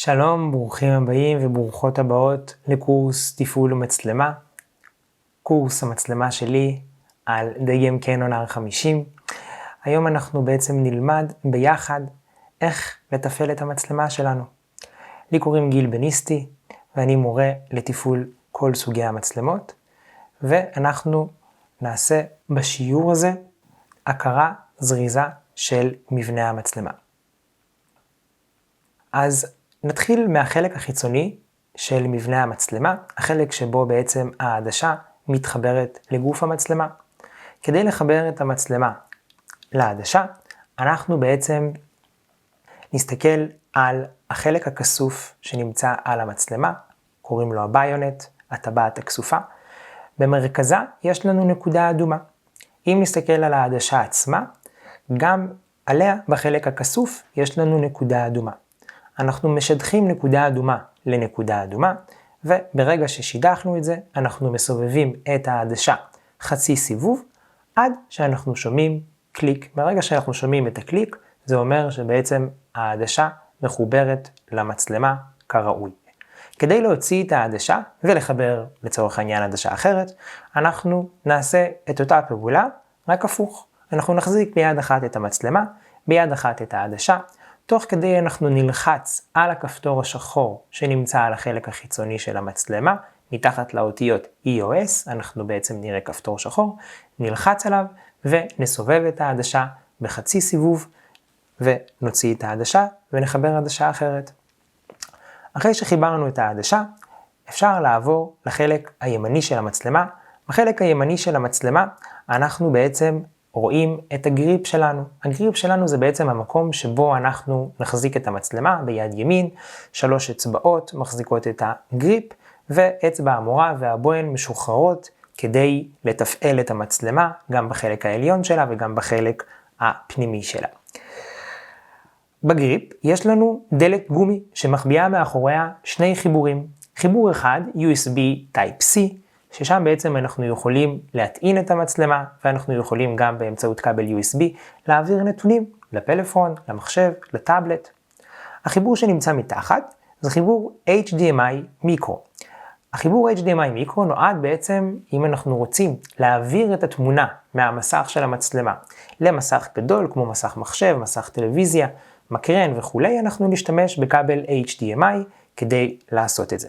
שלום, ברוכים הבאים וברוכות הבאות לקורס תפעול ומצלמה. קורס המצלמה שלי על דגם קנון R50. היום אנחנו בעצם נלמד ביחד איך לתפעל את המצלמה שלנו. לי קוראים גיל בניסטי ואני מורה לתפעול כל סוגי המצלמות. ואנחנו נעשה בשיעור הזה הכרה זריזה של מבנה המצלמה. אז נתחיל מהחלק החיצוני של מבנה המצלמה, החלק שבו בעצם העדשה מתחברת לגוף המצלמה. כדי לחבר את המצלמה לעדשה, אנחנו בעצם נסתכל על החלק הכסוף שנמצא על המצלמה, קוראים לו הביונט, הטבעת הכסופה. במרכזה יש לנו נקודה אדומה. אם נסתכל על העדשה עצמה, גם עליה בחלק הכסוף יש לנו נקודה אדומה. אנחנו משדכים נקודה אדומה לנקודה אדומה, וברגע ששידכנו את זה, אנחנו מסובבים את העדשה חצי סיבוב, עד שאנחנו שומעים קליק. ברגע שאנחנו שומעים את הקליק, זה אומר שבעצם העדשה מחוברת למצלמה כראוי. כדי להוציא את העדשה ולחבר לצורך העניין עדשה אחרת, אנחנו נעשה את אותה פעולה, רק הפוך. אנחנו נחזיק ביד אחת את המצלמה, ביד אחת את העדשה, תוך כדי אנחנו נלחץ על הכפתור השחור שנמצא על החלק החיצוני של המצלמה, מתחת לאותיות EOS, אנחנו בעצם נראה כפתור שחור, נלחץ עליו ונסובב את העדשה בחצי סיבוב, ונוציא את העדשה ונחבר עדשה אחרת. אחרי שחיברנו את העדשה, אפשר לעבור לחלק הימני של המצלמה. בחלק הימני של המצלמה אנחנו בעצם רואים את הגריפ שלנו. הגריפ שלנו זה בעצם המקום שבו אנחנו נחזיק את המצלמה ביד ימין, 3 אצבעות מחזיקות את הגריפ, ואצבע המורה והבוהן משוחררות כדי לתפעל את המצלמה, גם בחלק העליון שלה וגם בחלק הפנימי שלה. בגריפ יש לנו דלת גומי שמחביאה מאחוריה 2 חיבורים. חיבור אחד, USB Type-C, ששם בעצם אנחנו יכולים להטעין את המצלמה, ואנחנו יכולים גם באמצעות כבל USB להעביר נתונים לפלאפון, למחשב, לטאבלט. החיבור שנמצא מתחת זה חיבור HDMI מיקרו. החיבור HDMI מיקרו נועד בעצם, אם אנחנו רוצים להעביר את התמונה מהמסך של המצלמה למסך גדול כמו מסך מחשב, מסך טלוויזיה, מקרן וכו', אנחנו נשתמש בכבל HDMI כדי לעשות את זה.